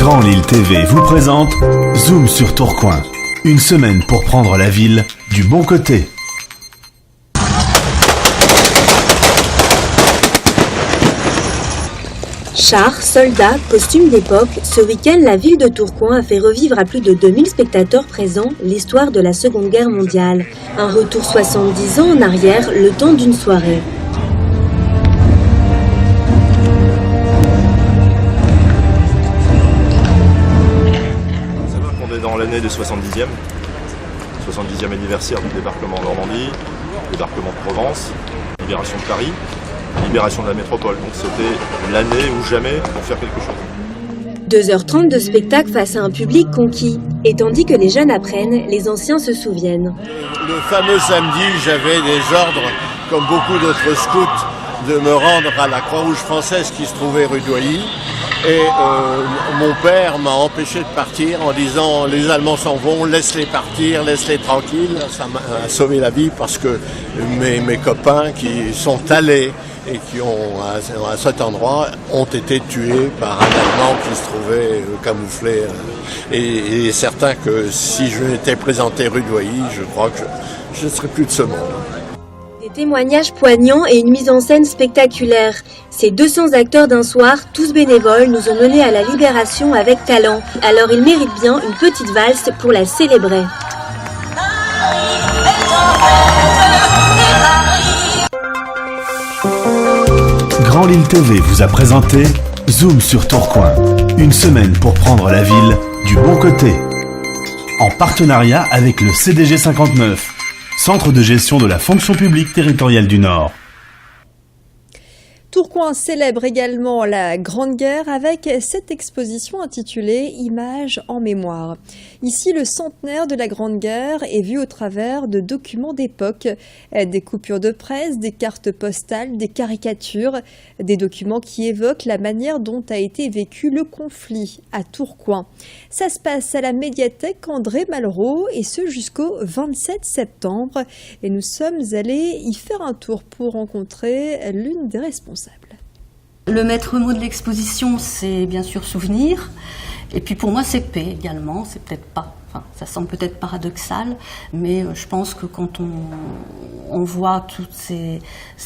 Grand Lille TV vous présente Zoom sur Tourcoing. Une semaine pour prendre la ville du bon côté. Chars, soldats, costumes d'époque, ce week-end, la ville de Tourcoing a fait revivre à plus de 2000 spectateurs présents l'histoire de la Seconde Guerre mondiale. Un retour 70 ans en arrière, le temps d'une soirée. On est dans l'année du 70e anniversaire du débarquement en Normandie, débarquement de Provence, libération de Paris. Libération de la métropole, donc c'était l'année ou jamais pour faire quelque chose. 2h30 de spectacle face à un public conquis. Et tandis que les jeunes apprennent, les anciens se souviennent. Le fameux samedi, j'avais des ordres, comme beaucoup d'autres scouts, de me rendre à la Croix-Rouge française qui se trouvait rue d'Oilly. Et mon père m'a empêché de partir en disant « les Allemands s'en vont, laisse-les partir, laisse-les tranquilles ». Ça m'a sauvé la vie parce que mes copains qui sont allés et qui ont, à cet endroit, ont été tués par un Allemand qui se trouvait camouflé. Et il est certain que si je m'étais présenté rue d'Oilly, je crois que je ne serais plus de ce monde. Des témoignages poignants et une mise en scène spectaculaire. Ces 200 acteurs d'un soir, tous bénévoles, nous ont menés à la libération avec talent. Alors ils méritent bien une petite valse pour la célébrer. Grand Lille TV vous a présenté Zoom sur Tourcoing. Une semaine pour prendre la ville du bon côté. En partenariat avec le CDG 59, Centre de gestion de la fonction publique territoriale du Nord. Tourcoing célèbre également la Grande Guerre avec cette exposition intitulée « Images en mémoire ». Ici, le centenaire de la Grande Guerre est vu au travers de documents d'époque, des coupures de presse, des cartes postales, des caricatures, des documents qui évoquent la manière dont a été vécu le conflit à Tourcoing. Ça se passe à la médiathèque André Malraux et ce jusqu'au 27 septembre. Et nous sommes allés y faire un tour pour rencontrer l'une des responsables. Le maître mot de l'exposition, c'est bien sûr souvenir. Et puis pour moi, c'est paix également. C'est peut-être pas, enfin, ça semble peut-être paradoxal, mais je pense que quand on voit toutes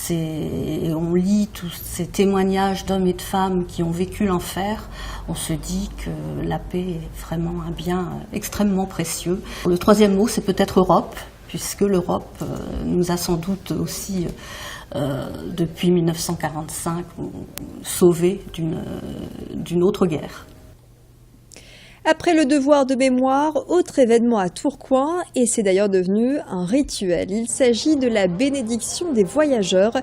on lit tous ces témoignages d'hommes et de femmes qui ont vécu l'enfer, on se dit que la paix est vraiment un bien extrêmement précieux. Le troisième mot, c'est peut-être Europe, puisque l'Europe nous a sans doute aussi depuis 1945 sauvés d'une autre guerre. Après le devoir de mémoire, autre événement à Tourcoing, et c'est d'ailleurs devenu un rituel. Il s'agit de la bénédiction des voyageurs.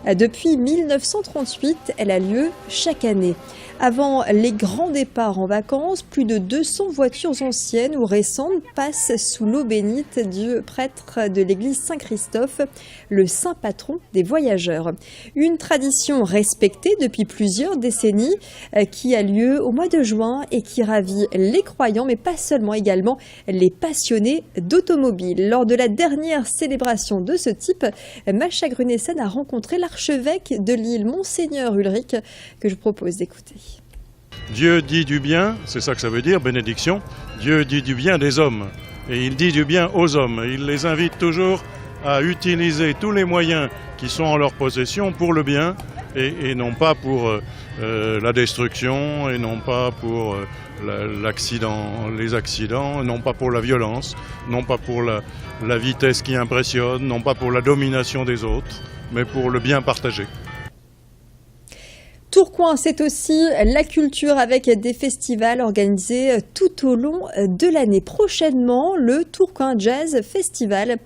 Depuis 1938, elle a lieu chaque année. Avant les grands départs en vacances, plus de 200 voitures anciennes ou récentes passent sous l'eau bénite du prêtre de l'église Saint-Christophe, le saint patron des voyageurs. Une tradition respectée depuis plusieurs décennies qui a lieu au mois de juin et qui ravit les croyants, mais pas seulement, également les passionnés d'automobile. Lors de la dernière célébration de ce type, Macha Grunessen a rencontré l'archevêque de Lille, Monseigneur Ulrich, que je propose d'écouter. Dieu dit du bien, c'est ça que ça veut dire, bénédiction. Dieu dit du bien des hommes et il dit du bien aux hommes. Il les invite toujours à utiliser tous les moyens qui sont en leur possession pour le bien et non pas pour la destruction et non pas pour les accidents, non pas pour la violence, non pas pour la vitesse qui impressionne, non pas pour la domination des autres, mais pour le bien partagé. Tourcoing, c'est aussi la culture avec des festivals organisés tout au long de l'année. Prochainement, le Tourcoing Jazz Festival.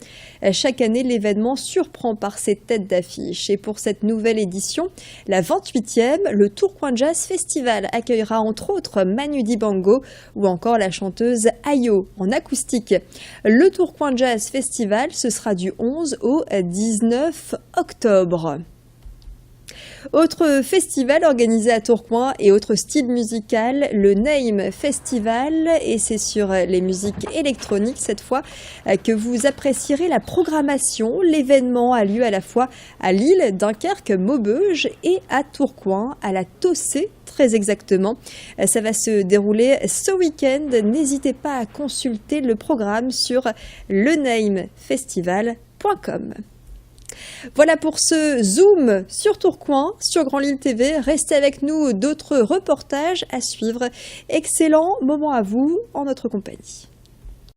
Chaque année, l'événement surprend par ses têtes d'affiche. Et pour cette nouvelle édition, la 28e, le Tourcoing Jazz Festival accueillera entre autres Manu Dibango ou encore la chanteuse Ayo en acoustique. Le Tourcoing Jazz Festival, ce sera du 11 au 19 octobre. Autre festival organisé à Tourcoing et autre style musical, le Name Festival, et c'est sur les musiques électroniques cette fois que vous apprécierez la programmation. L'événement a lieu à la fois à Lille, Dunkerque, Maubeuge et à Tourcoing, à la Tossé très exactement. Ça va se dérouler ce week-end. N'hésitez pas à consulter le programme sur lenamefestival.com. Voilà pour ce Zoom sur Tourcoing, sur Grand Lille TV. Restez avec nous, d'autres reportages à suivre. Excellent moment à vous en notre compagnie.